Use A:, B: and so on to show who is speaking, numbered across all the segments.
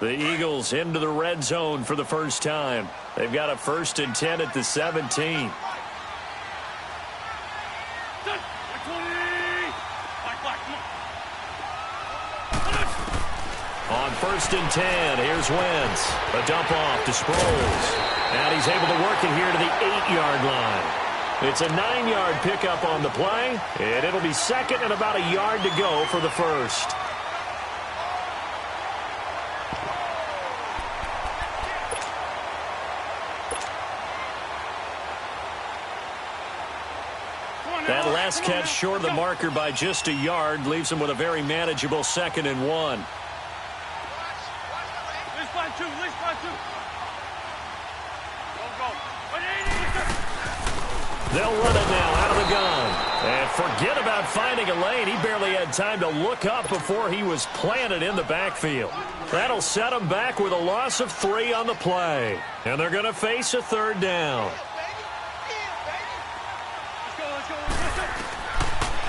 A: The Eagles into the red zone for the first time. They've got a 1st and 10 at the 17. On 1st and 10, here's Wentz. A dump off to Sproles. And he's able to work it here to the 8-yard line. It's a 9-yard pickup on the play, and it'll be 2nd and about a yard to go for the 1st. That last catch short of the marker by just a yard leaves him with a very manageable 2nd and 1. They'll run it now out of the gun. And forget about finding a lane. He barely had time to look up before he was planted in the backfield. That'll set him back with a loss of 3 on the play. And they're going to face a 3rd down.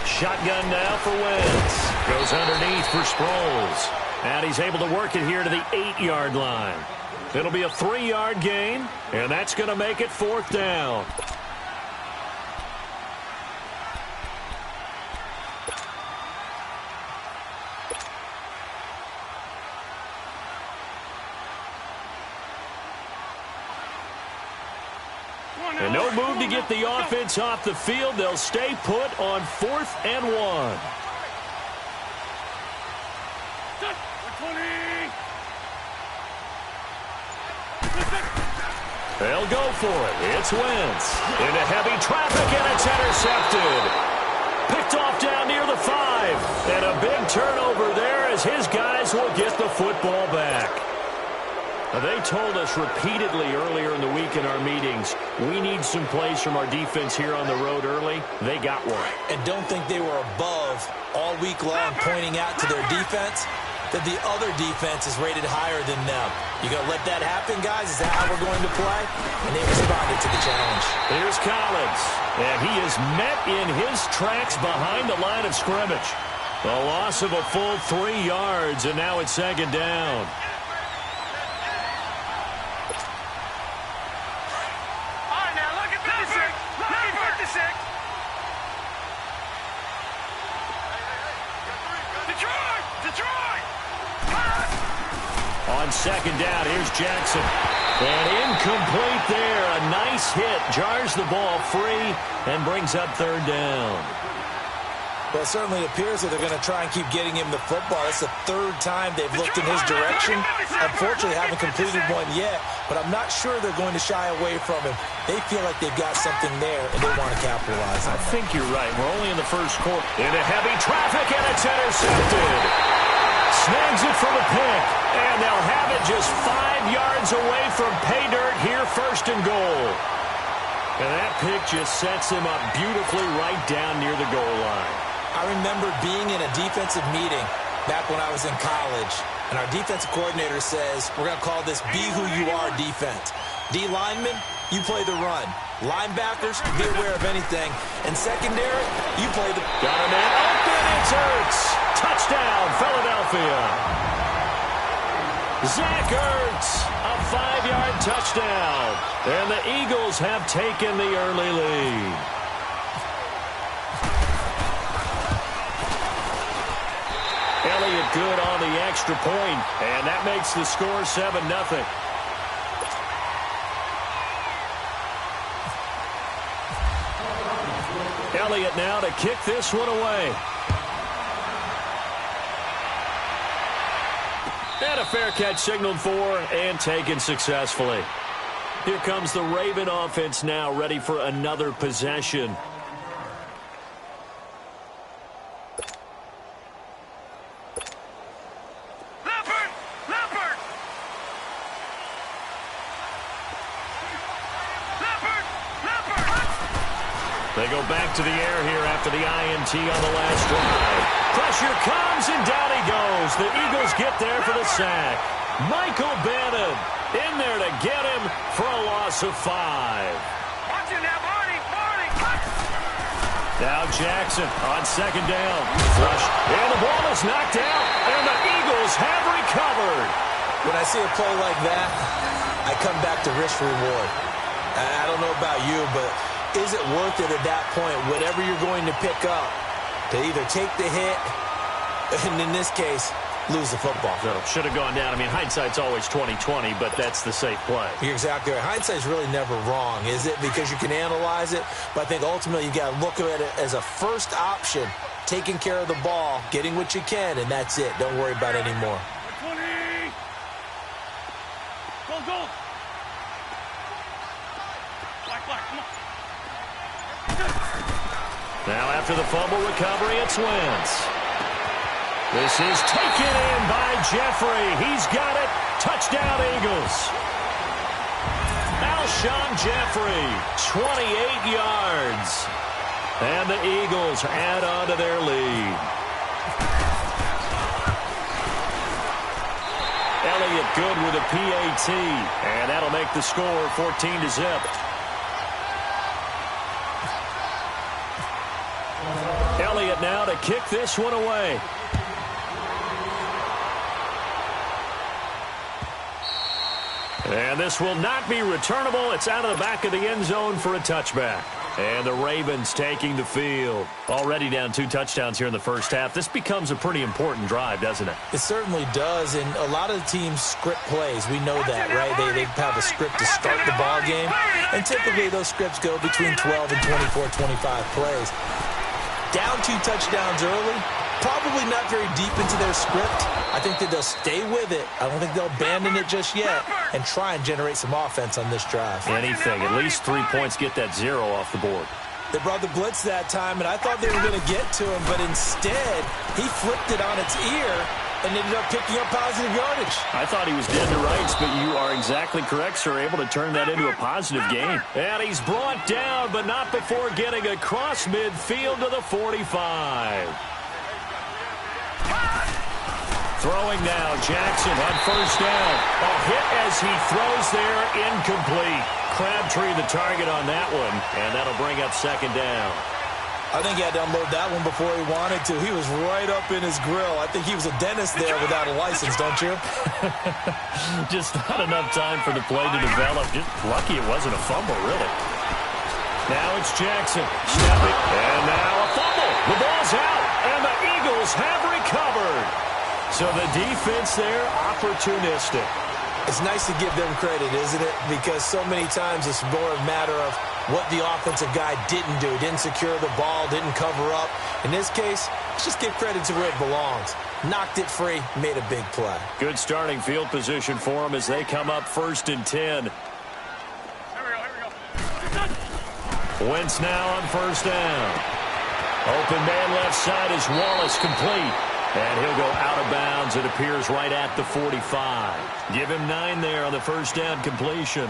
A: Shotgun now for Wentz. Goes underneath for Sproles. And he's able to work it here to the 8-yard line. It'll be a 3-yard gain, and that's going to make it 4th down. And no move to get the offense off the field. They'll stay put on 4th and 1. They'll go for it. It's Wentz. Into heavy traffic, and it's intercepted. Picked off down near the 5. And a big turnover there as his guys will get the football back. Now, they told us repeatedly earlier in the week in our meetings, we need some plays from our defense here on the road early. They got one.
B: And don't think they were above all week long pointing out to their defense that the other defense is rated higher than them. You going to let that happen, guys? Is that how we're going to play? And they responded to the challenge.
A: Here's Collins. And he is met in his tracks behind the line of scrimmage. A loss of a full 3 yards, and now it's 2nd down. On 2nd down, here's Jackson. And incomplete there. A nice hit. Jars the ball free and brings up 3rd down.
B: Well, it certainly appears that they're going to try and keep getting him the football. It's the 3rd time they've looked in his direction. Unfortunately, haven't completed one yet, but I'm not sure they're going to shy away from him. They feel like they've got something there, and they want to capitalize on it.
A: I think you're right. We're only in the 1st quarter. Into heavy traffic, and it's intercepted. Snags it for the pick, and they'll have it just 5 yards away from pay dirt here, 1st and goal. And that pick just sets him up beautifully right down near the goal line.
B: I remember being in a defensive meeting back when I was in college, and our defensive coordinator says, we're going to call this be who you are defense. D linemen, you play the run. Linebackers, be aware of anything. And secondary, you play the...
A: Got a man open, it's Ertz. Touchdown, Philadelphia. Zach Ertz, a 5-yard touchdown. And the Eagles have taken the early lead. Elliott good on the extra point, and that makes the score 7-0. Elliott now to kick this one away. And a fair catch signaled for and taken successfully. Here comes the Raven offense now, ready for another possession. They go back to the air here after the INT on the last drive. Pressure comes, and down he goes. The Eagles get there for the sack. Michael Bannon in there to get him for a loss of 5.
C: Watch it now, Barney.
A: Now Jackson on 2nd down. Flush, and the ball is knocked out, and the Eagles have recovered.
B: When I see a play like that, I come back to risk reward. I don't know about you, but is it worth it at that point, whatever you're going to pick up, to either take the hit, and in this case, lose the football?
A: No, should have gone down. I mean, hindsight's always 20/20, but that's the safe play.
B: You're exactly right. Hindsight's really never wrong, is it? Because you can analyze it, but I think ultimately you got to look at it as a first option, taking care of the ball, getting what you can, and that's it. Don't worry about it anymore.
C: 20. Go. Flag, come on.
A: Now after the fumble recovery, it's Wentz. This is taken in by Jeffrey. He's got it. Touchdown, Eagles. Alshon Jeffrey, 28 yards. And the Eagles add on to their lead. Elliott good with a PAT. And that'll make the score 14-0. Elliott now to kick this one away. And this will not be returnable. It's out of the back of the end zone for a touchback. And the Ravens taking the field. Already down 2 touchdowns here in the first half. This becomes a pretty important drive, doesn't it?
B: It certainly does, and a lot of the teams script plays. We know that, right? They have a script to start the ball game, and typically those scripts go between 12 and 24, 25 plays. Down 2 touchdowns early, probably not very deep into their script. I think that they'll stay with it. I don't think they'll abandon it just yet and try and generate some offense on this drive.
A: Anything. At least 3 points, get that 0 off the board.
B: They brought the blitz that time, and I thought they were going to get to him, but instead he flipped it on its ear and ended up picking up positive yardage.
A: I thought he was dead to rights, but you are exactly correct, sir. Able to turn that into a positive gain. And he's brought down, but not before getting across midfield to the 45. Throwing now, Jackson on first down. A hit as he throws there, incomplete. Crabtree the target on that one, and that'll bring up second down.
B: I think he had to unload that one before he wanted to. He was right up in his grill. I think he was a dentist there without a license, don't you?
A: Just not enough time for the play to develop. Just lucky it wasn't a fumble, really. Now it's Jackson. Snapping. And now a fumble. The ball's out, and the Eagles have recovered. So the defense there, opportunistic.
B: It's nice to give them credit, isn't it? Because so many times it's more a matter of what the offensive guy didn't do. Didn't secure the ball, didn't cover up. In this case, let's just give credit to where it belongs. Knocked it free, made a big play.
A: Good starting field position for them as they come up 1st and 10.
C: Here we go.
A: Wentz now on first down. Open man left side is Wallace, complete. And he'll go out of bounds. It appears right at the 45. Give him 9 there on the first down completion.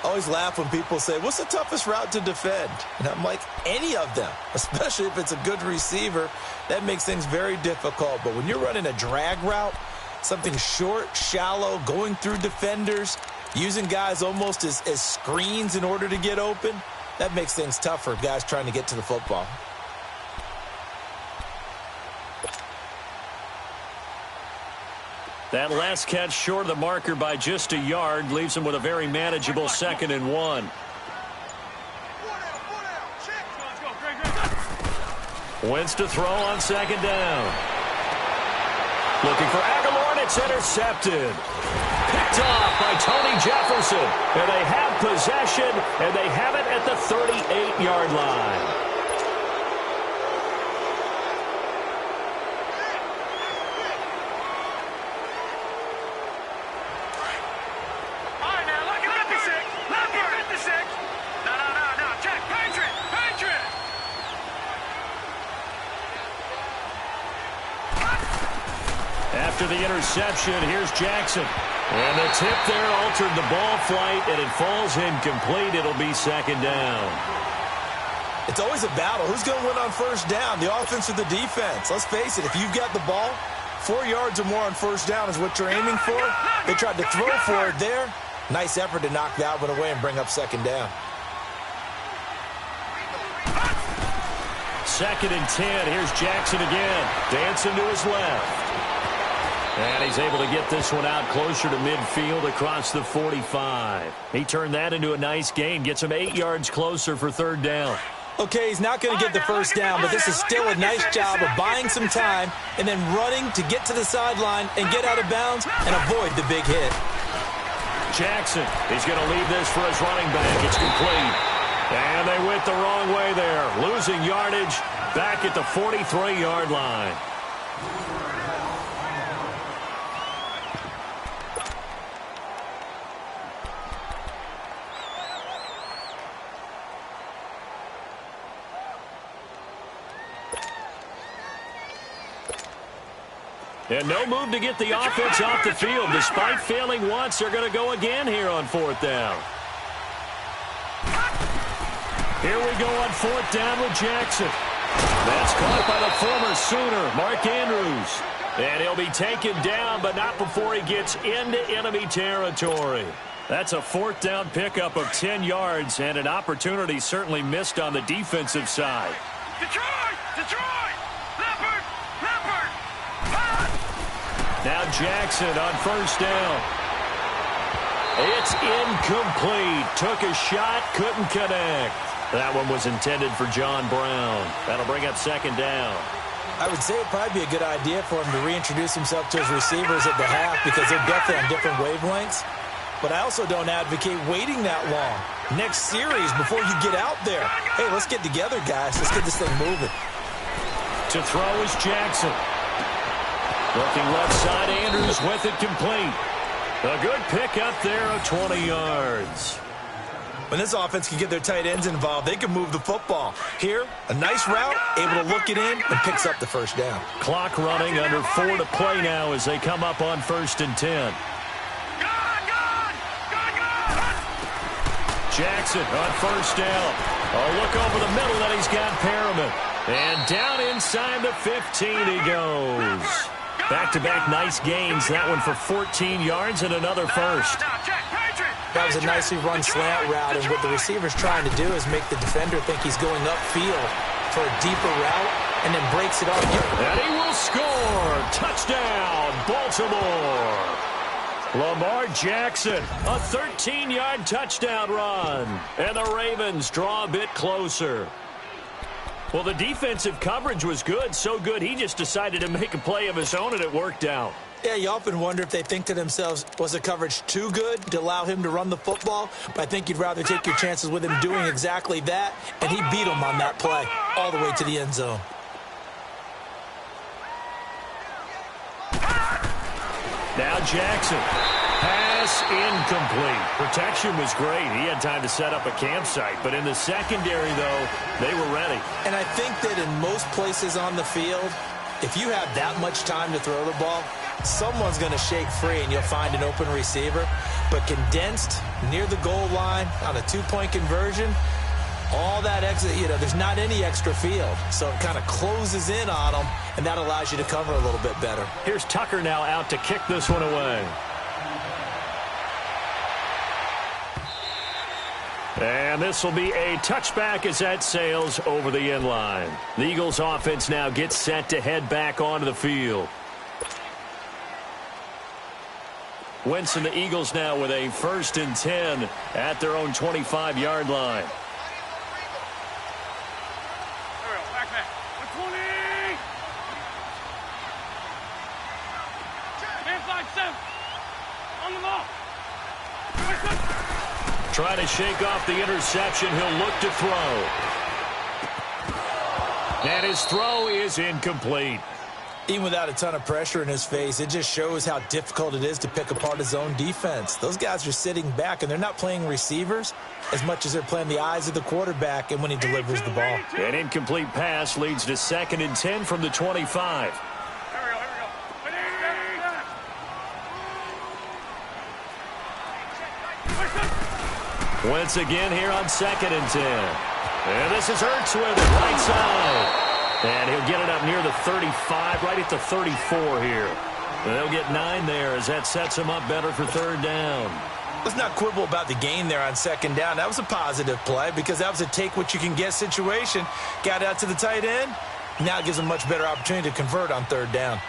B: I always laugh when people say, what's the toughest route to defend? And I'm like, any of them, especially if it's a good receiver. That makes things very difficult. But when you're running a drag route, something short, shallow, going through defenders, using guys almost as screens in order to get open, that makes things tough for guys trying to get to the football.
A: That last catch short of the marker by just a yard leaves him with a very manageable 2nd and 1. Wentz to throw on 2nd down. Looking for Aguilar, and it's intercepted. Picked off by Tony Jefferson. And they have possession, and they have it at the 38-yard line. After the interception, here's Jackson. And the tip there altered the ball flight, and it falls incomplete. It'll be 2nd down.
B: It's always a battle. Who's going to win on first down, the offense or the defense? Let's face it, if you've got the ball, 4 yards or more on first down is what you're aiming for. They tried to throw for it there. Nice effort to knock that one away and bring up 2nd down.
A: 2nd and 10. Here's Jackson again. Dancing to his left. And he's able to get this one out closer to midfield across the 45. He turned that into a nice gain, gets him 8 yards closer for third down.
B: Okay, he's not going to get the first down, but this is still a nice job of buying some time and then running to get to the sideline and get out of bounds and avoid the big hit.
A: Jackson, he's going to leave this for his running back. It's complete. And they went the wrong way there, losing yardage back at the 43-yard line. And no move to get the offense off the field. Despite failing once, they're going to go again here on fourth down. Here we go on fourth down with Jackson. That's caught by the former Sooner, Mark Andrews. And he'll be taken down, but not before he gets into enemy territory. That's a fourth down pickup of 10 yards, and an opportunity certainly missed on the defensive side.
C: Detroit! Detroit! Leopard! Leopard!
A: Now Jackson on first down. It's incomplete. Took a shot, couldn't connect. That one was intended for John Brown. That'll bring up second down.
B: I would say it'd probably be a good idea for him to reintroduce himself to his receivers at the half because they're definitely on different wavelengths. But I also don't advocate waiting that long. Next series, before you get out there, hey, let's get together, guys. Let's get this thing moving.
A: To throw is Jackson. Looking left side, Andrews with it complete. A good pickup there of 20 yards.
B: When this offense can get their tight ends involved, they can move the football. Here, a nice route, able to look it in, and picks up the first down.
A: Clock running, under 4 to play now as they come up on 1st and 10. Jackson on first down. A look over the middle, that he's got Perriman. And down inside the 15 he goes. Back-to-back nice gains. That one for 14 yards and another first.
B: That was a nicely run slant route, and what the receiver's trying to do is make the defender think he's going upfield for a deeper route and then breaks it off.
A: And he will score. Touchdown, Baltimore. Lamar Jackson, a 13-yard touchdown run. And the Ravens draw a bit closer. Well, the defensive coverage was good, so good he just decided to make a play of his own, and it worked out.
B: Yeah, you often wonder if they think to themselves, was the coverage too good to allow him to run the football? But I think you'd rather take your chances with him doing exactly that, and he beat him on that play all the way to the end zone.
A: Now Jackson. Pass incomplete. Protection was great. He had time to set up a campsite. But in the secondary, though, they were ready.
B: And I think that in most places on the field, if you have that much time to throw the ball, someone's going to shake free and you'll find an open receiver. But condensed near the goal line on a two-point conversion, all that extra, there's not any extra field. So it kind of closes in on them, and that allows you to cover a little bit better.
A: Here's Tucker now out to kick this one away. And this will be a touchback as that sails over the end line. The Eagles offense now gets set to head back onto the field. Wentz and the Eagles now with a 1st and 10 at their own 25-yard line. Trying to shake off the interception. He'll look to throw. And his throw is incomplete.
B: Even without a ton of pressure in his face, it just shows how difficult it is to pick apart his own defense. Those guys are sitting back, and they're not playing receivers as much as they're playing the eyes of the quarterback and when he delivers the ball.
A: An incomplete pass leads to 2nd and 10 from the 25. Wentz again here on 2nd and 10. And this is Hurts with it, right side. And he'll get it up near the 35, right at the 34 here. And they'll get 9 there as that sets him up better for 3rd down.
B: Let's not quibble about the gain there on 2nd down. That was a positive play because that was a take-what-you-can-get situation. Got out to the tight end. Now it gives him a much better opportunity to convert on 3rd down.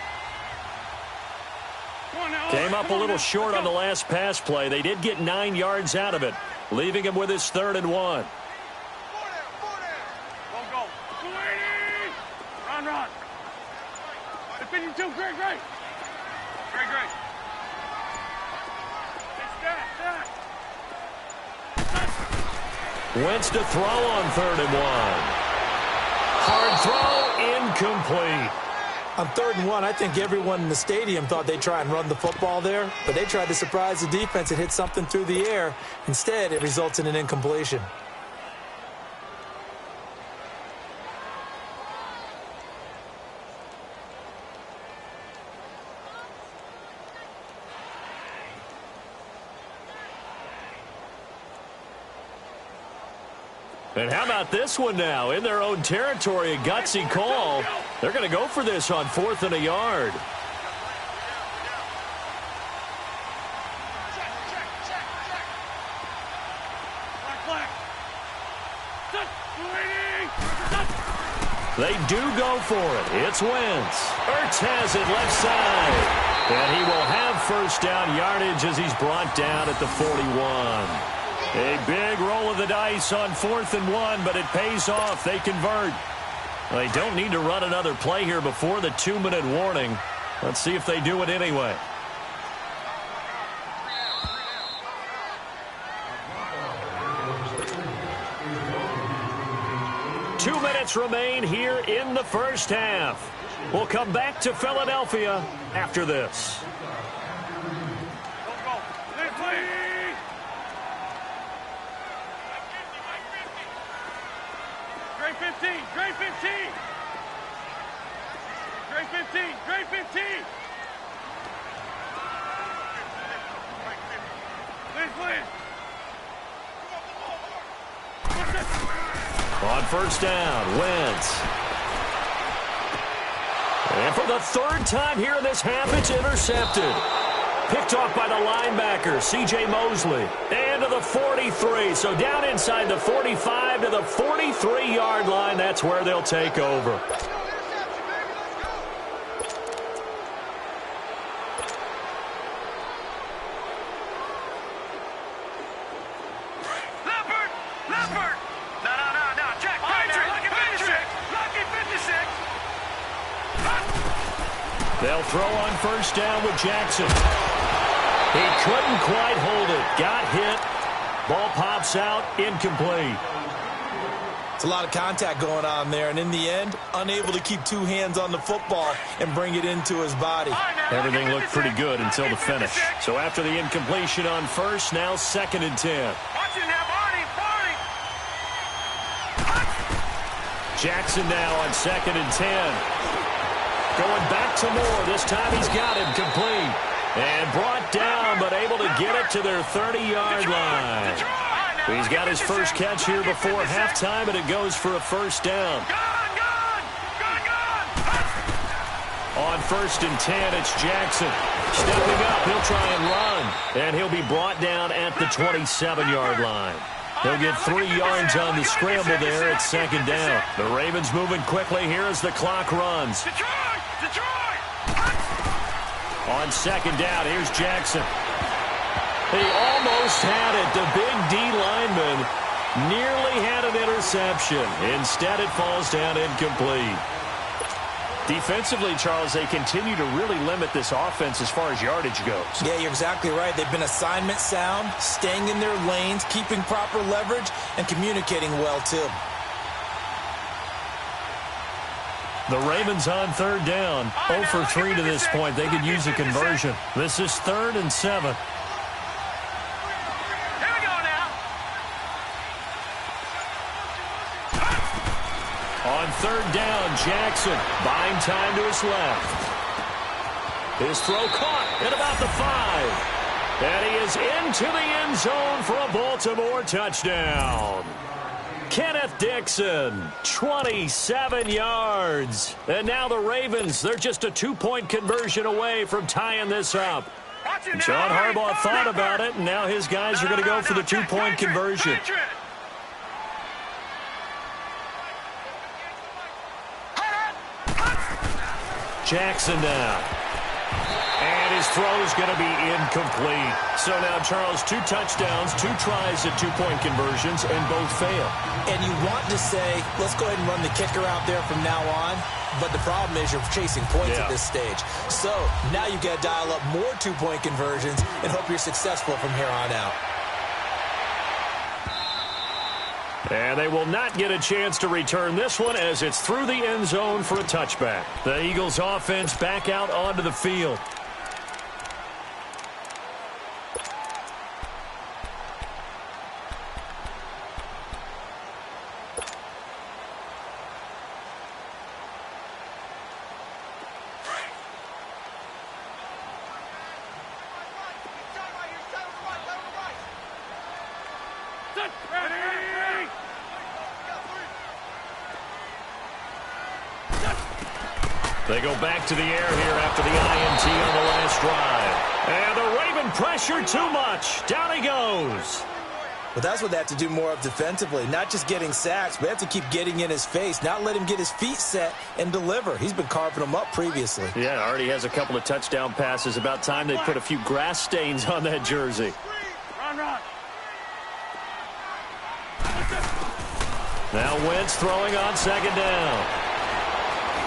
A: Came up a little short on the last pass play. They did get 9 yards out of it, leaving him with his 3rd and 1.
C: Go. Run. 52, great. Great.
A: Wentz to throw on 3rd and 1. Hard throw, incomplete.
B: On 3rd and 1, I think everyone in the stadium thought they'd try and run the football there, but they tried to surprise the defense and hit something through the air. Instead, it results in an incompletion.
A: And how about this one now? In their own territory, a gutsy call. They're going to go for this on 4th and a yard. They do go for it. It's Wentz. Ertz has it left side. And he will have 1st down yardage as he's brought down at the 41. A big roll of the dice on 4th and 1, but it pays off. They convert. They don't need to run another play here before the 2-minute warning. Let's see if they do it anyway. Two minutes remain here in the first half. We'll come back to Philadelphia after this.
C: Great 15.
A: On 1st down, Wentz. And for the 3rd time here in this half, it's intercepted. Picked off by the linebacker, C.J. Mosley. And to the 43. So down inside the 45 to the 43-yard line. That's where they'll take over.
C: Leopard! No. Check. Lucky 56.
A: They'll throw on 1st down with Jackson. He couldn't quite hold it. Got hit. Ball pops out. Incomplete.
B: It's a lot of contact going on there, and in the end, unable to keep 2 hands on the football and bring it into his body.
A: Everything looked pretty good until the finish. So after the incompletion on 1st, now 2nd and 10.
C: Watch it now, Barney.
A: Jackson now on 2nd and 10. Going back to Moore. This time he's got him complete. And brought down, but able to get it to their 30-yard line. He's got his first catch here before halftime, and it goes for a 1st down. On 1st and 10, it's Jackson. Stepping up, he'll try and run. And he'll be brought down at the 27-yard line. He'll get 3 yards on the scramble there at 2nd down. The Ravens moving quickly here as the clock runs.
C: Detroit!
A: On 2nd down, here's Jackson. He almost had it. The big D lineman nearly had an interception. Instead, it falls down incomplete. Defensively, Charles, they continue to really limit this offense as far as yardage goes.
B: Yeah, you're exactly right. They've been assignment sound, staying in their lanes, keeping proper leverage, and communicating well, too.
A: The Ravens on 3rd down. 0 for 3 to this point. They could use a conversion. This is 3rd and 7. On 3rd down, Jackson buying time to his left. His throw caught at about the 5. And he is into the end zone for a Baltimore touchdown. Kenneth Dixon, 27 yards. And now the Ravens, they're just a 2-point conversion away from tying this up. John Harbaugh thought about it, and now his guys are going to go for the 2-point conversion. Jackson now. And his throw's going to be incomplete. So now, Charles, 2 touchdowns, 2 tries at 2-point conversions, and both fail.
B: And you want to say, let's go ahead and run the kicker out there from now on. But the problem is you're chasing points at this stage. So now you got to dial up more 2-point conversions and hope you're successful from here on out.
A: And they will not get a chance to return this one as it's through the end zone for a touchback. The Eagles offense back out onto the field. They go back to the air here after the INT on the last drive. And the Raven pressure too much. Down he goes.
B: Well, that's what they have to do more of defensively. Not just getting sacks, but they have to keep getting in his face. Not let him get his feet set and deliver. He's been carving them up previously.
A: Yeah, already has a couple of touchdown passes. About time they put a few grass stains on that jersey.
C: Run.
A: Now Wentz throwing on second down.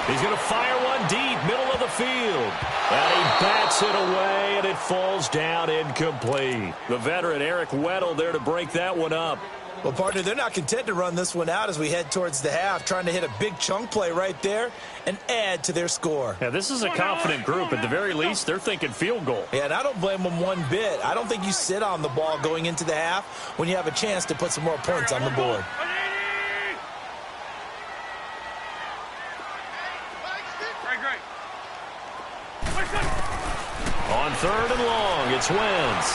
A: He's going to fire one deep, middle of the field. And he bats it away, and it falls down incomplete. The veteran Eric Weddle there to break that one up.
B: Well, partner, they're not content to run this one out as we head towards the half, trying to hit a big chunk play right there and add to their score.
A: Yeah, this is a confident group. At the very least, they're thinking field goal.
B: Yeah, and I don't blame them one bit. I don't think you sit on the ball going into the half when you have a chance to put some more points on the board.
A: On third and long, it's Wentz.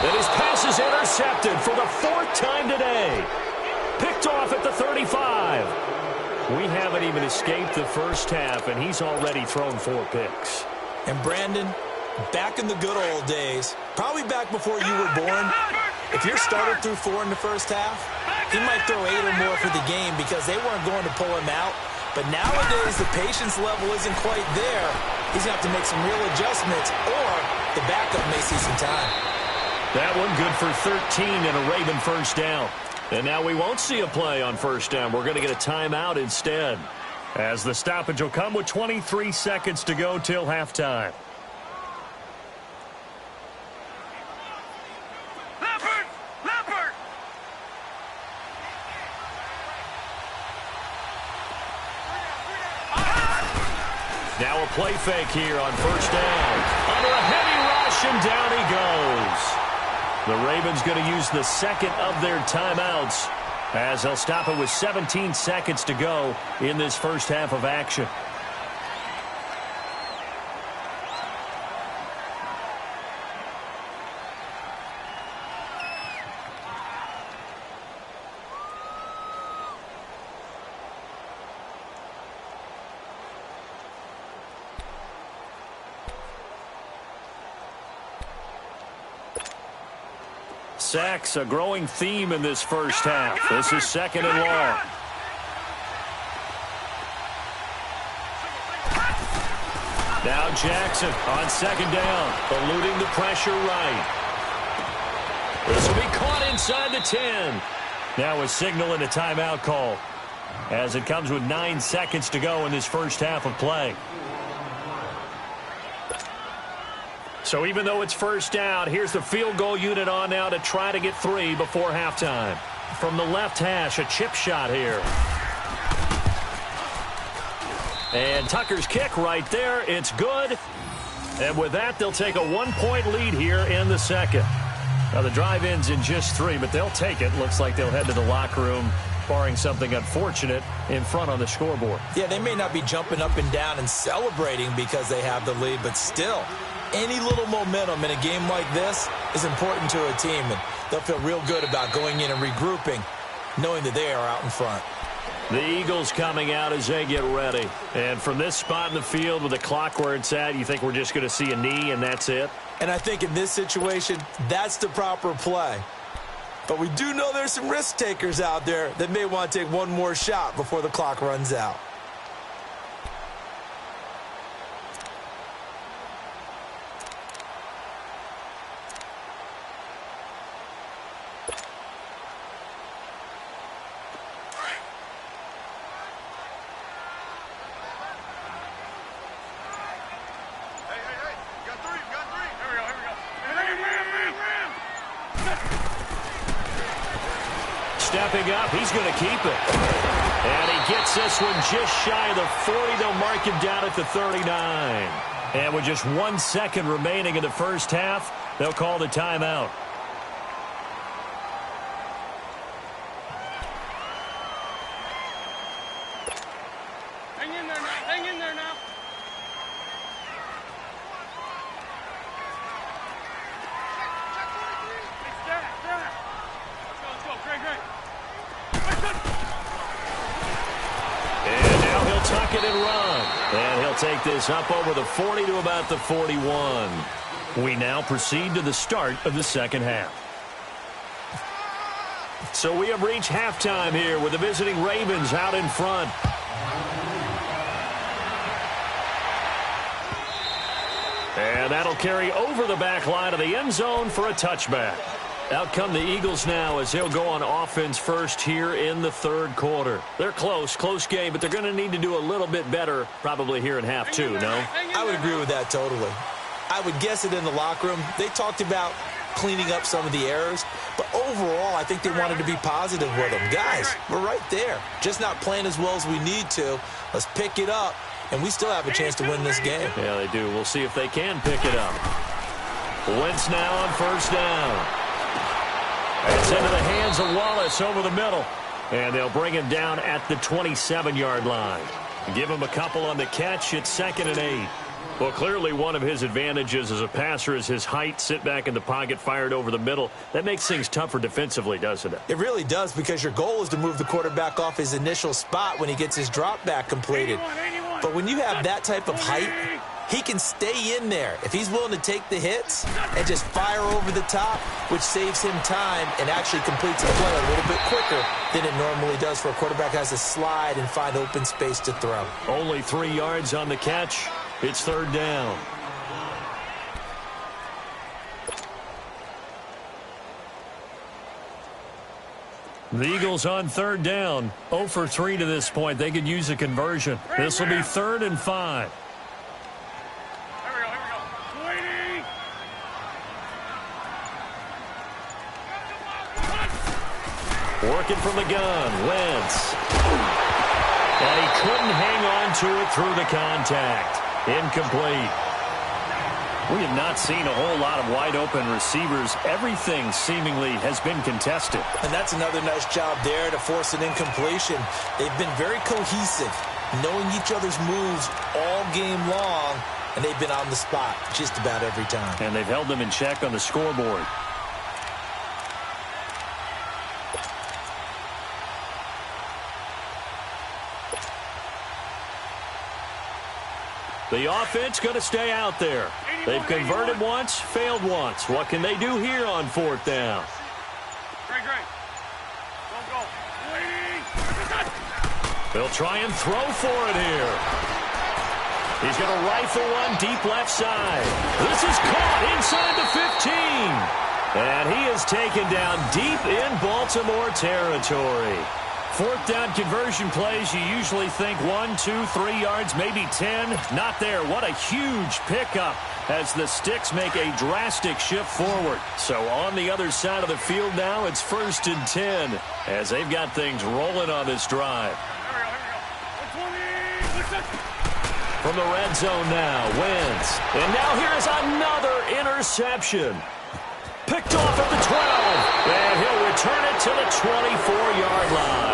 A: And his pass is intercepted for the 4th time today. Picked off at the 35. We haven't even escaped the first half, and he's already thrown 4 picks.
B: And Brandon, back in the good old days, probably back before you were born, if your starter threw 4 in the first half, he might throw 8 or more for the game because they weren't going to pull him out. But nowadays, the patience level isn't quite there. He's going to have to make some real adjustments, or the backup may see some time.
A: That one good for 13 and a Raven first down. And now we won't see a play on first down. We're going to get a timeout instead, as the stoppage will come with 23 seconds to go till halftime. Now a play fake here on first down. Under a heavy rush, and down he goes. The Ravens going to use the second of their timeouts as they'll stop it with 17 seconds to go in this first half of action. Sacks, a growing theme in this first half. This is second and long. Now Jackson on second down, eluding the pressure right. This will be caught inside the 10. Now a signal and a timeout call as it comes with 9 seconds to go in this first half of play. So even though it's first down, here's the field goal unit on now to try to get 3 before halftime. From the left hash, a chip shot here. And Tucker's kick right there. It's good. And with that, they'll take a 1-point lead here in the second. Now the drive ends in just 3, but they'll take it. Looks like they'll head to the locker room, barring something unfortunate, in front on the scoreboard.
B: Yeah, they may not be jumping up and down and celebrating because they have the lead, but still, any little momentum in a game like this is important to a team, and they'll feel real good about going in and regrouping, knowing that they are out in front.
A: The Eagles coming out as they get ready. And from this spot in the field with the clock where it's at, you think we're just going to see a knee and that's it?
B: And I think in this situation, that's the proper play. But we do know there's some risk takers out there that may want to take one more shot before the clock runs out.
A: stepping up. He's going to keep it. And he gets this one just shy of the 40. They'll mark him down at the 39. And with just 1 second remaining in the first half, they'll call the timeout.
C: Hang in there now. Hang in there now. Let's go. Great.
A: And now he'll tuck it and run. And he'll take this up over the 40 to about the 41. We now proceed to the start of the second half. So we have reached halftime here with the visiting Ravens out in front. And that'll carry over the back line of the end zone for a touchback. Out come the Eagles now as they'll go on offense first here in the third quarter. They're close game, but they're going to need to do a little bit better probably here in half two, no?
B: I would agree with that totally. I would guess it in the locker room. They talked about cleaning up some of the errors, but overall, I think they wanted to be positive with them. Guys, we're right there. Just not playing as well as we need to. Let's pick it up, and we still have a chance to win this game.
A: Yeah, they do. We'll see if they can pick it up. Wentz now on first down. It's into the hands of Wallace over the middle. And they'll bring him down at the 27-yard line. Give him a couple on the catch. It's 2nd and 8. Well, clearly one of his advantages as a passer is his height. Sit back in the pocket, fired over the middle. That makes things tougher defensively, doesn't it?
B: It really does, because your goal is to move the quarterback off his initial spot when he gets his drop back completed. But when you have that type of height, he can stay in there if he's willing to take the hits and just fire over the top, which saves him time and actually completes a play a little bit quicker than it normally does for a quarterback who has to slide and find open space to throw.
A: Only 3 yards on the catch. It's 3rd down. The Eagles on 3rd down. 0 for 3 to this point. They could use a conversion. This will be 3rd and 5. Working from the gun, Wentz. And he couldn't hang on to it through the contact. Incomplete. We have not seen a whole lot of wide-open receivers. Everything seemingly has been contested.
B: And that's another nice job there to force an incompletion. They've been very cohesive, knowing each other's moves all game long, and they've been on the spot just about every time.
A: And they've held them in check on the scoreboard. The offense going to stay out there. They've converted once, failed once. What can they do here on 4th down?
C: Great. Go.
A: They'll try and throw for it here. He's going to rifle one deep left side. This is caught inside the 15. And he is taken down deep in Baltimore territory. 4th down conversion plays, you usually think 1, 2, 3 yards, maybe 10. Not there. What a huge pickup as the Sticks make a drastic shift forward. So on the other side of the field now, it's 1st and 10 as they've got things rolling on this drive. From the red zone now, Wentz. And now here is another interception. Picked off at the 12, and he'll return it to the 24-yard line.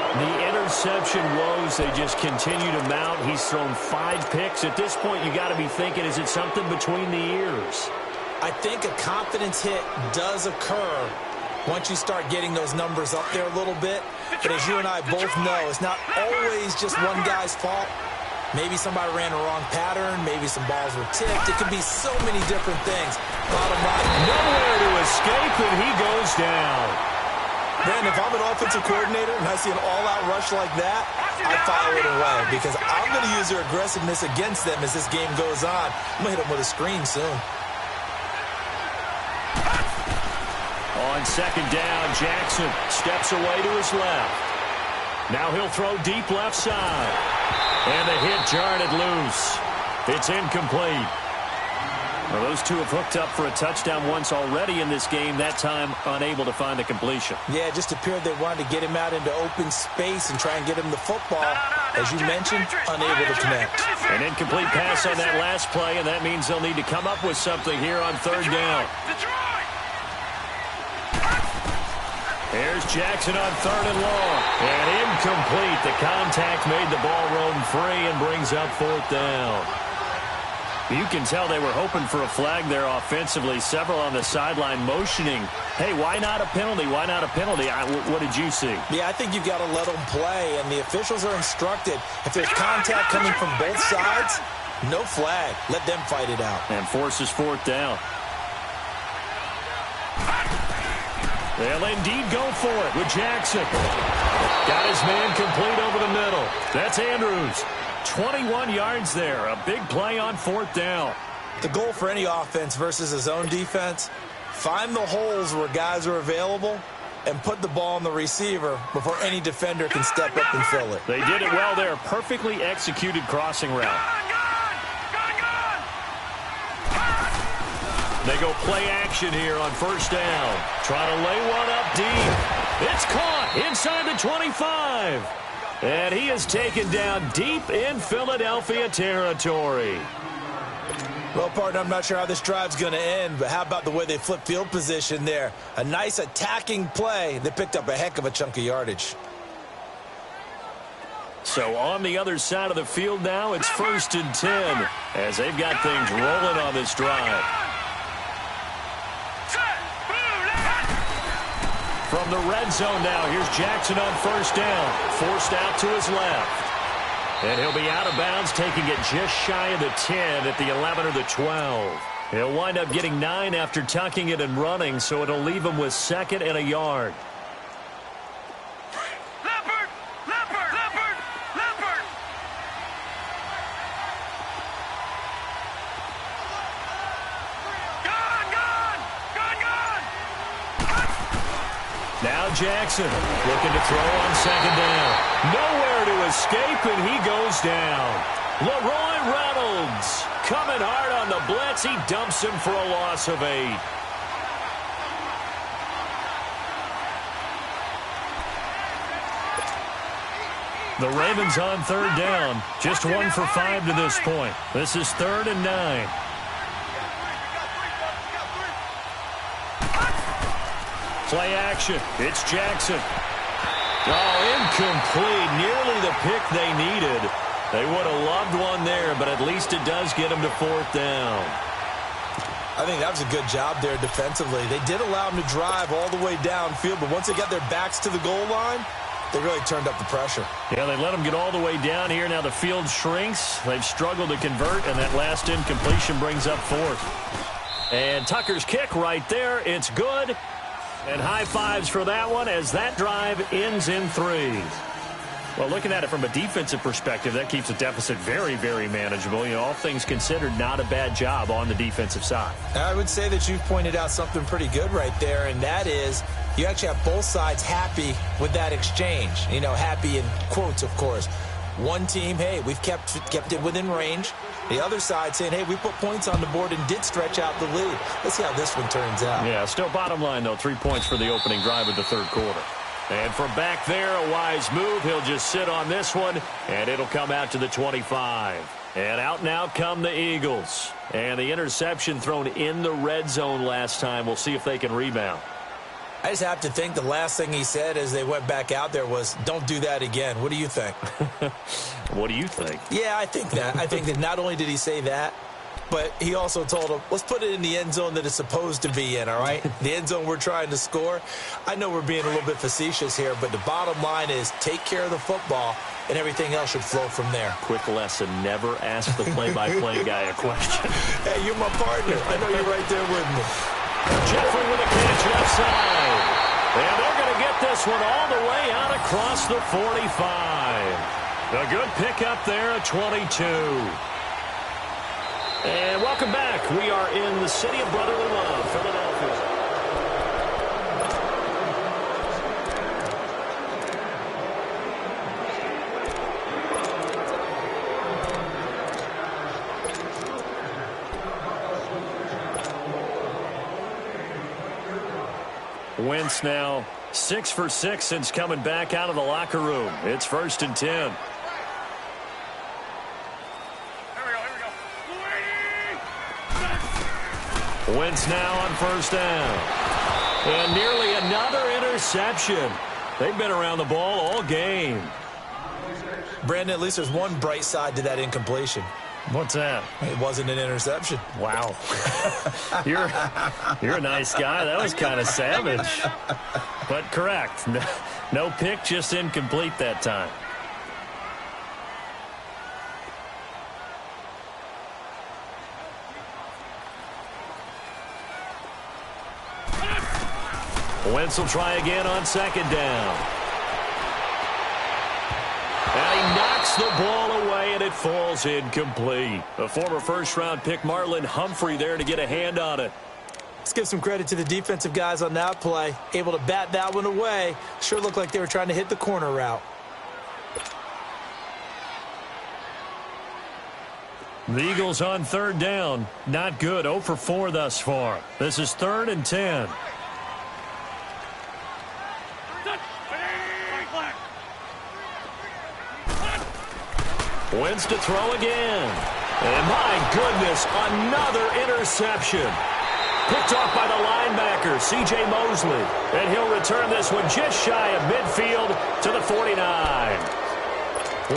A: The interception woes, they just continue to mount. He's thrown 5 picks. At this point, you got to be thinking, is it something between the ears?
B: I think a confidence hit does occur once you start getting those numbers up there a little bit. But as you and I both know, it's not always just one guy's fault. Maybe somebody ran a wrong pattern. Maybe some balls were tipped. It could be so many different things. Bottom line,
A: nowhere to escape, and he goes down.
B: Then if I'm an offensive coordinator and I see an all-out rush like that, I file it away because I'm going to use their aggressiveness against them as this game goes on. I'm going to hit them with a screen soon.
A: On 2nd down, Jackson steps away to his left. Now he'll throw deep left side. And the hit jarred it loose. It's incomplete. Well, those two have hooked up for a touchdown once already in this game, that time unable to find the completion.
B: Yeah, it just appeared they wanted to get him out into open space and try and get him the football. As you mentioned, unable to connect.
A: An incomplete pass on that last play, and that means they'll need to come up with something here on third down. Here's Jackson on third and long. And incomplete. The contact made the ball roam free and brings up fourth down. You can tell they were hoping for a flag there offensively. Several on the sideline motioning, hey, why not a penalty? Why not a penalty? What did you see?
B: Yeah, I think you've got to let them play, and the officials are instructed. If there's contact coming from both sides, no flag. Let them fight it out.
A: And forces fourth down. They'll indeed go for it with Jackson. Got his man complete over the middle. That's Andrews. 21 yards there. A big play on fourth down.
B: The goal for any offense versus a zone defense, find the holes where guys are available and put the ball on the receiver before any defender can step up and fill it.
A: They did it well there. Perfectly executed crossing route. They go play action here on first down. Trying to lay one up deep. It's caught inside the 25. And he is taken down deep in Philadelphia territory.
B: Well, partner, I'm not sure how this drive's going to end, but how about the way they flip field position there? A nice attacking play. They picked up a heck of a chunk of yardage.
A: So on the other side of the field now, it's 1st and 10 as they've got things rolling on this drive. From the red zone now, here's Jackson on first down. Forced out to his left. And he'll be out of bounds, taking it just shy of the 10 at the 11 or the 12. He'll wind up getting 9 after tucking it and running, so it'll leave him with 2nd and a yard. Now Jackson looking to throw on 2nd down. Nowhere to escape, and he goes down. Leroy Reynolds coming hard on the blitz. He dumps him for a loss of 8. The Ravens on third down. Just 1 for 5 to this point. This is 3rd and 9. Play action. It's Jackson. Oh, incomplete. Nearly the pick they needed. They would have loved one there, but at least it does get them to 4th down.
B: I think that was a good job there defensively. They did allow them to drive all the way downfield, but once they got their backs to the goal line, they really turned up the pressure.
A: Yeah, they let them get all the way down here. Now the field shrinks. They've struggled to convert, and that last incompletion brings up 4th. And Tucker's kick right there. It's good. And high fives for that one as that drive ends in 3. Well, looking at it from a defensive perspective, that keeps the deficit very, very manageable. You know, all things considered, not a bad job on the defensive side.
B: I would say that you've pointed out something pretty good right there, and that is you actually have both sides happy with that exchange. You know, happy in quotes, of course. One team, hey, we've kept it within range. The other side saying, hey, we put points on the board and did stretch out the lead. Let's see how this one turns out.
A: Yeah, still bottom line, though, 3 points for the opening drive of the 3rd quarter. And from back there, a wise move. He'll just sit on this one, and it'll come out to the 25. And out now come the Eagles. And the interception thrown in the red zone last time. We'll see if they can rebound.
B: I just have to think the last thing he said as they went back out there was, don't do that again. What do you think?
A: What do you think?
B: Yeah, I think that. I think that not only did he say that, but he also told him, let's put it in the end zone that it's supposed to be in, all right? The end zone we're trying to score. I know we're being a little bit facetious here, but the bottom line is take care of the football, and everything else should flow from there.
A: Quick lesson, never ask the play-by-play guy a question.
B: Hey, you're my partner. I know you're right there with me.
A: Jeffrey with a catch left side. And they're going to get this one all the way out across the 45. A good pickup there at 22. And welcome back. We are in the city of brotherly love, Philadelphia. Wentz now 6 for 6 since coming back out of the locker room. It's 1st and 10. Wentz now on 1st down. And nearly another interception. They've been around the ball all game.
B: Brandon, at least there's one bright side to that incompletion.
A: What's that?
B: It wasn't an interception.
A: Wow. You're a nice guy. That was kind of savage. But correct. No pick, just incomplete that time. Wentz will try again on 2nd down. And he knocks the ball away, and it falls incomplete. A former first-round pick, Marlon Humphrey, there to get a hand on it.
B: Let's give some credit to the defensive guys on that play. Able to bat that one away. Sure looked like they were trying to hit the corner route.
A: The Eagles on 3rd down. Not good. 0 for 4 thus far. This is 3rd and 10. Wentz to throw again. And my goodness, another interception. Picked off by the linebacker, C.J. Mosley. And he'll return this one just shy of midfield to the 49.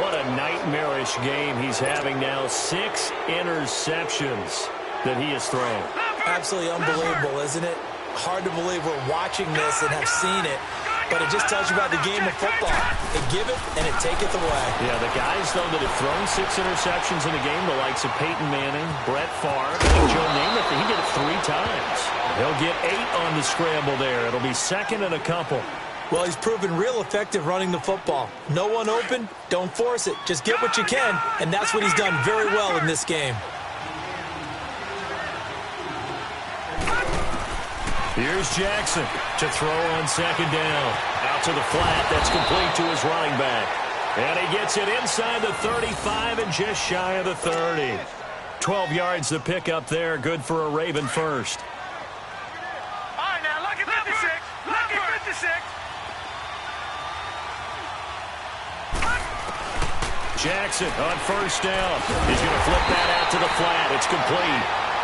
A: What a nightmarish game he's having now. 6 interceptions that he has thrown.
B: Absolutely unbelievable, isn't it? Hard to believe we're watching this and have seen it. But it just tells you about the game of football. They give it, and it taketh away.
A: Yeah, the guys, though, that have thrown 6 interceptions in a game, the likes of Peyton Manning, Brett Favre, and Joe Namath, he did it 3 times. He'll get 8 on the scramble there. It'll be 2nd and a couple.
B: Well, he's proven real effective running the football. No one open, don't force it. Just get what you can, and that's what he's done very well in this game.
A: Here's Jackson to throw on 2nd down. Out to the flat. That's complete to his running back. And he gets it inside the 35 and just shy of the 30. 12 yards to pick up there. Good for a Raven first.
C: All right, now, look at 56. Look at 56.
A: Jackson on 1st down. He's going to flip that out to the flat. It's complete.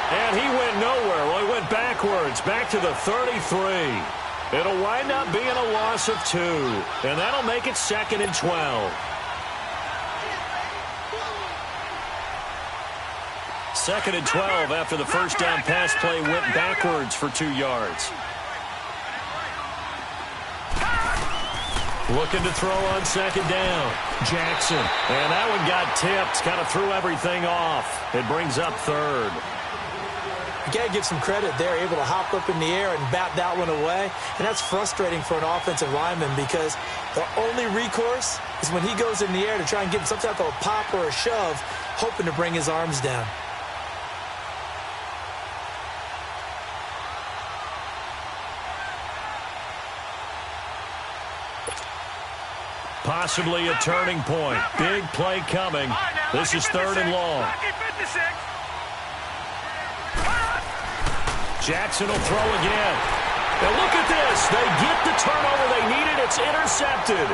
A: And he went nowhere. Well, he went backwards, back to the 33. It'll wind up being a loss of 2. And that'll make it 2nd and 12. 2nd and 12 after the first down pass play went backwards for 2 yards. Looking to throw on 2nd down. Jackson. And that one got tipped. Kind of threw everything off. It brings up 3rd.
B: You got to give some credit there, able to hop up in the air and bat that one away. And that's frustrating for an offensive lineman because the only recourse is when he goes in the air to try and get some type of a pop or a shove, hoping to bring his arms down.
A: Possibly a turning point. Big play coming. This is 3rd and long. Jackson will throw again. Now look at this. They get the turnover they needed. It's intercepted.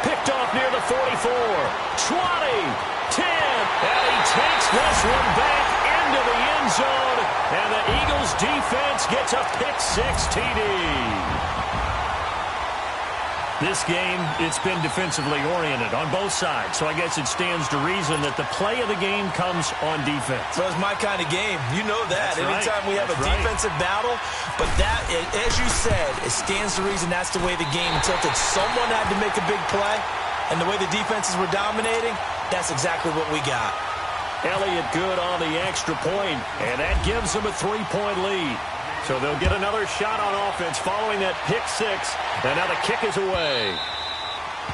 A: Picked off near the 44. 20. 10. And he takes this one back into the end zone. And the Eagles defense gets a pick-6 TD. This game, it's been defensively oriented on both sides, so I guess it stands to reason that the play of the game comes on defense.
B: Well, it's my kind of game. You know that.
A: That's
B: Anytime
A: right.
B: we have
A: That's
B: a defensive battle, but that, as you said, it stands to reason that's the way the game tilted. Someone had to make a big play, and the way the defenses were dominating, that's exactly what we got.
A: Elliott good on the extra point, and that gives them a 3-point lead. So they'll get another shot on offense following that pick-6. And now the kick is away.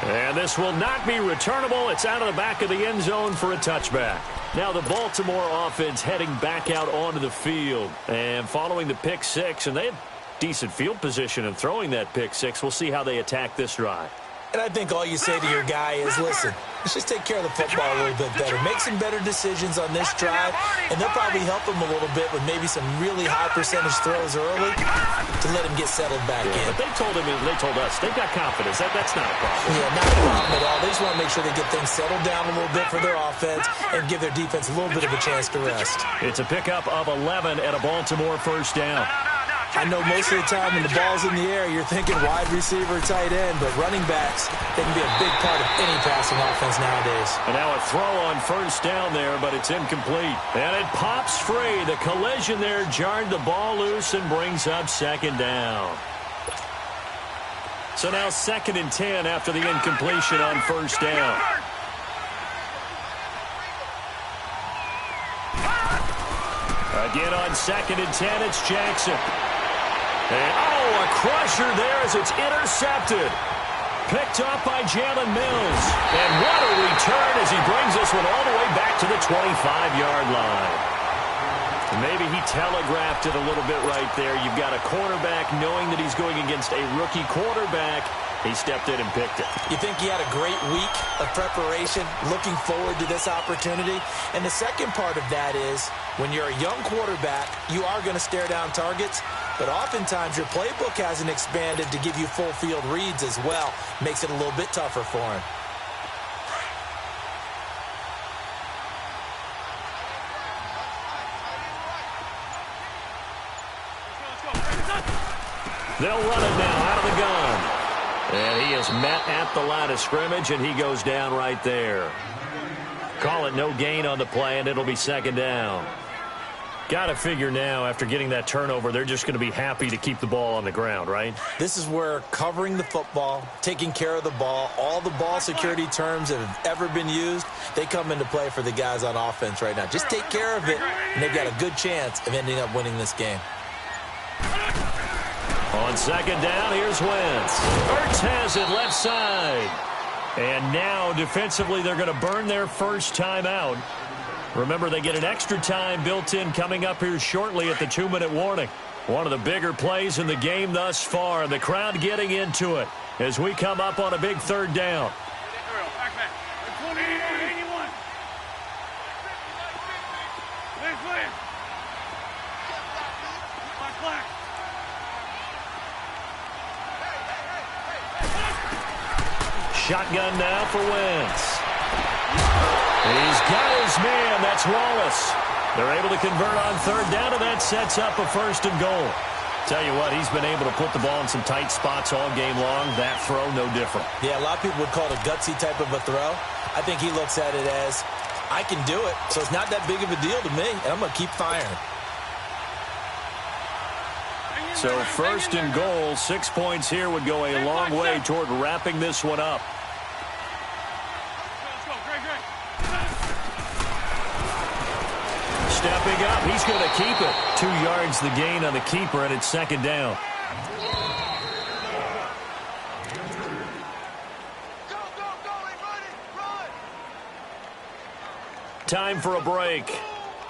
A: And this will not be returnable. It's out of the back of the end zone for a touchback. Now the Baltimore offense heading back out onto the field. And following the pick-6, and they had decent field position in throwing that pick-6. We'll see how they attack this drive.
B: And I think all you say to your guy is, listen, let's just take care of the football a little bit better. Make some better decisions on this drive, and they'll probably help him a little bit with maybe some really high percentage throws early to let him get settled back in.
A: But they told us, they've got confidence. That's not a problem.
B: Yeah, not a problem at all. They just want to make sure they get things settled down a little bit for their offense and give their defense a little bit of a chance to rest.
A: It's a pickup of 11 and a Baltimore first down.
B: I know most of the time when the ball's in the air, you're thinking wide receiver, tight end, but running backs, they can be a big part of any passing offense nowadays.
A: And now a throw on first down there, but it's incomplete. And it pops free. The collision there jarred the ball loose and brings up second down. So now 2nd and 10 after the incompletion on first down. Again on 2nd and 10, it's Jackson. And, a crusher there as it's intercepted. Picked up by Jalen Mills. And what a return as he brings this one all the way back to the 25-yard line. Maybe he telegraphed it a little bit right there. You've got a quarterback knowing that he's going against a rookie quarterback. He stepped in and picked it.
B: You think he had a great week of preparation, looking forward to this opportunity? And the second part of that is, when you're a young quarterback, you are going to stare down targets, but oftentimes your playbook hasn't expanded to give you full field reads as well. Makes it a little bit tougher for him.
A: They'll run it now out of the gun. And he is met at the line of scrimmage, and he goes down right there. Call it no gain on the play, and it'll be second down. Got to figure now, after getting that turnover, they're just going to be happy to keep the ball on the ground, right?
B: This is where covering the football, taking care of the ball, all the ball security terms that have ever been used, they come into play for the guys on offense right now. Just take care of it, and they've got a good chance of ending up winning this game.
A: On second down, here's Wentz. Ertz has it left side. And now, defensively, they're going to burn their first time out. Remember, they get an extra time built in coming up here shortly at the 2-minute warning. One of the bigger plays in the game thus far. The crowd getting into it as we come up on a big third down. Shotgun now for Wentz. He's got his man. That's Wallace. They're able to convert on third down, and that sets up a 1st and goal. Tell you what, he's been able to put the ball in some tight spots all game long. That throw, no different.
B: Yeah, a lot of people would call it a gutsy type of a throw. I think he looks at it as, I can do it, so it's not that big of a deal to me, and I'm going to keep firing.
A: So 1st and goal, 6 points here would go a long way toward wrapping this one up. Stepping up, he's going to keep it. 2 yards the gain on the keeper, and it's second down. Time for a break.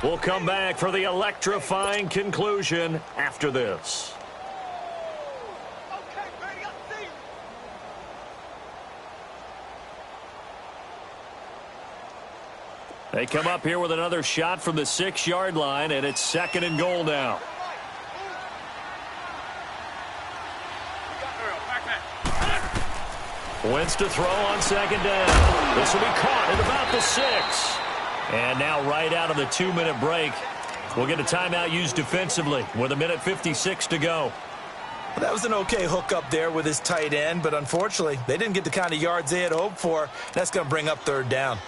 A: We'll come back for the electrifying conclusion after this. They come up here with another shot from the 6-yard line, and it's 2nd and goal now. Wentz to throw on second down. This will be caught at about the 6. And now right out of the 2-minute break, we'll get a timeout used defensively with 1:56 to go.
B: Well, that was an okay hook up there with his tight end, but unfortunately, they didn't get the kind of yards they had hoped for. That's going to bring up third down.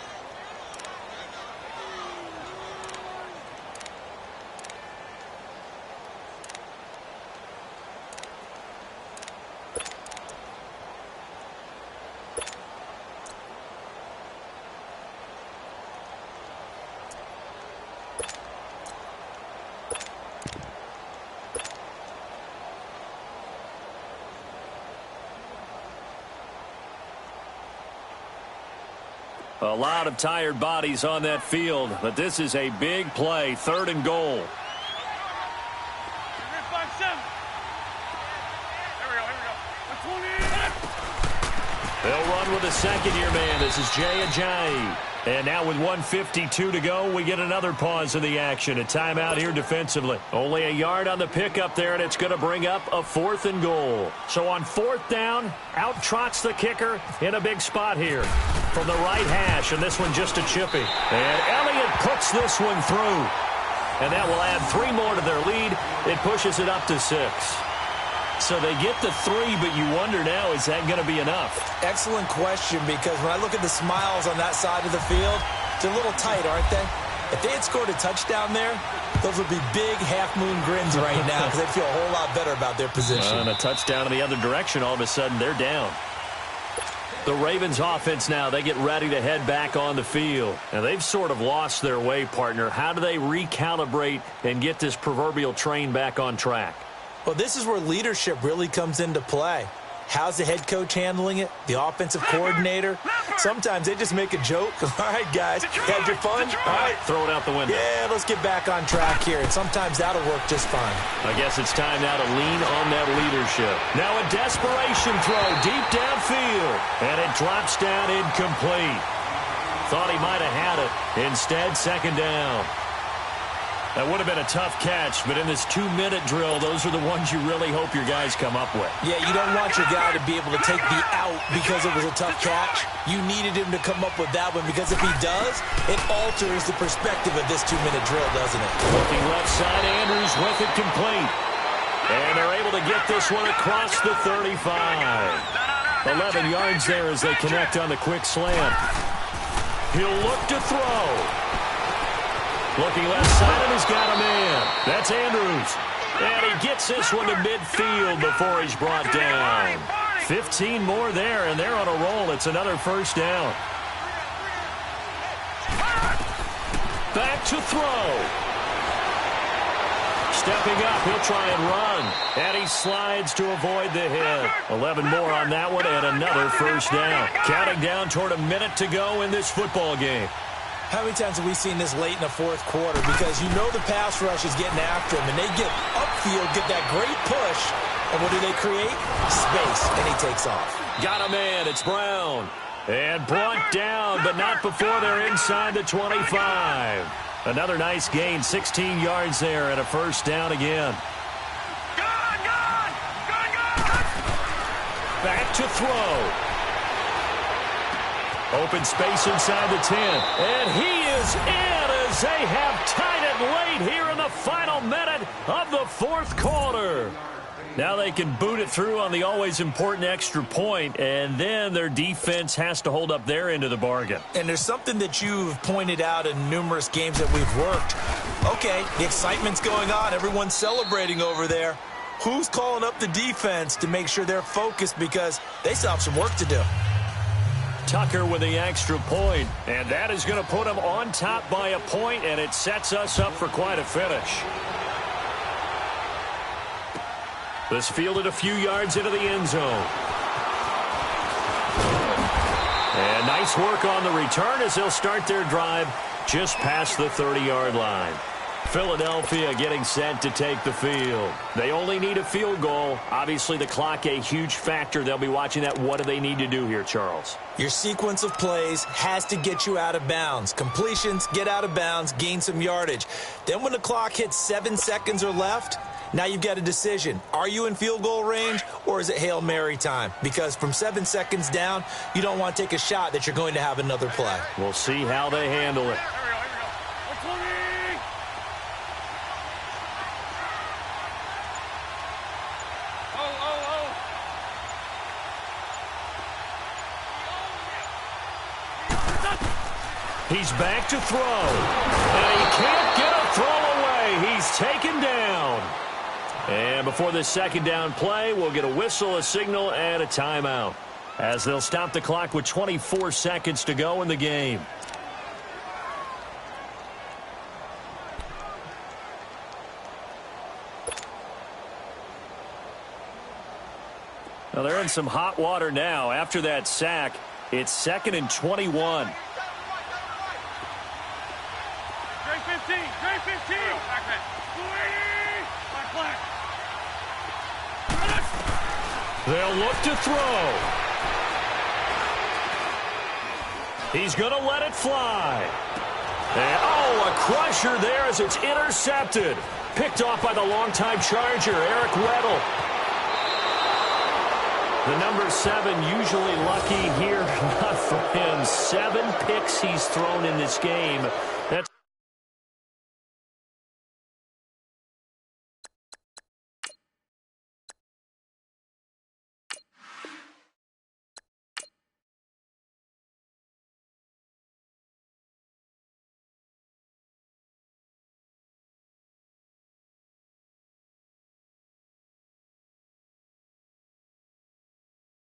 A: A lot of tired bodies on that field, but this is a big play, 3rd and goal. They'll run with a second-year man. This is Jay Ajayi. And now with 1:52 to go, we get another pause in the action. A timeout here defensively. Only a yard on the pickup there, and it's going to bring up a 4th and goal. So on 4th down, out trots the kicker in a big spot here from the right hash, and this one just a chippy. And Elliott puts this one through. And that will add 3 more to their lead. It pushes it up to 6. So they get the 3, but you wonder now, is that going to be enough?
B: Excellent question, because when I look at the smiles on that side of the field, they're a little tight, aren't they? If they had scored a touchdown there, those would be big half-moon grins right now because they'd feel a whole lot better about their position.
A: And a touchdown in the other direction, all of a sudden they're down. The Ravens offense now, they get ready to head back on the field. And they've sort of lost their way, partner. How do they recalibrate and get this proverbial train back on track?
B: Well, this is where leadership really comes into play. How's the head coach handling it? The offensive coordinator? Sometimes they just make a joke. All right, guys, had your fun? All right.
A: Throw it out the window.
B: Yeah, let's get back on track here. And sometimes that'll work just fine.
A: I guess it's time now to lean on that leadership. Now a desperation throw deep downfield. And it drops down incomplete. Thought he might have had it. Instead, 2nd down. That would have been a tough catch, but in this 2-minute drill, those are the ones you really hope your guys come up with.
B: Yeah, you don't want your guy to be able to take the out because it was a tough catch. You needed him to come up with that one, because if he does, it alters the perspective of this 2-minute drill, doesn't it?
A: Looking left side, Andrews with it complete. And they're able to get this one across the 35. 11 yards there as they connect on the quick slant. He'll look to throw. Looking left side, and he's got a man. That's Andrews. And he gets this one to midfield before he's brought down. 15 more there, and they're on a roll. It's another 1st down. Back to throw. Stepping up, he'll try and run. And he slides to avoid the hit. 11 more on that one, and another 1st down. Counting down toward a minute to go in this football game.
B: How many times have we seen this late in the 4th quarter? Because you know the pass rush is getting after him, and they get upfield, get that great push, and what do they create? Space, and he takes off.
A: Got a man, it's Brown. And brought down, but not before they're inside the 25. Another nice gain, 16 yards there, and a 1st down again. Back to throw. Open space inside the 10. And he is in as they have tied it late here in the final minute of the 4th quarter. Now they can boot it through on the always important extra point, and then their defense has to hold up their end of the bargain.
B: And there's something that you've pointed out in numerous games that we've worked. Okay, the excitement's going on. Everyone's celebrating over there. Who's calling up the defense to make sure they're focused, because they still have some work to do?
A: Tucker with the extra point, and that is going to put them on top by a point, and it sets us up for quite a finish. This fielded a few yards into the end zone. And nice work on the return as they'll start their drive just past the 30-yard line. Philadelphia getting set to take the field. They only need a field goal. Obviously, the clock a huge factor. They'll be watching that. What do they need to do here, Charles?
B: Your sequence of plays has to get you out of bounds. Completions, get out of bounds, gain some yardage. Then when the clock hits 7 seconds or left, now you've got a decision. Are you in field goal range, or is it Hail Mary time? Because from 7 seconds down, you don't want to take a shot that you're going to have another play.
A: We'll see how they handle it. He's back to throw. And he can't get a throw away. He's taken down. And before this 2nd down play, we'll get a whistle, a signal, and a timeout, as they'll stop the clock with 24 seconds to go in the game. Now they're in some hot water now. After that sack, it's 2nd and 21. They'll look to throw. He's going to let it fly. And, oh, a crusher there as it's intercepted. Picked off by the longtime Charger, Eric Weddle. The number 7 usually lucky here. Not for him. 7 picks he's thrown in this game. That's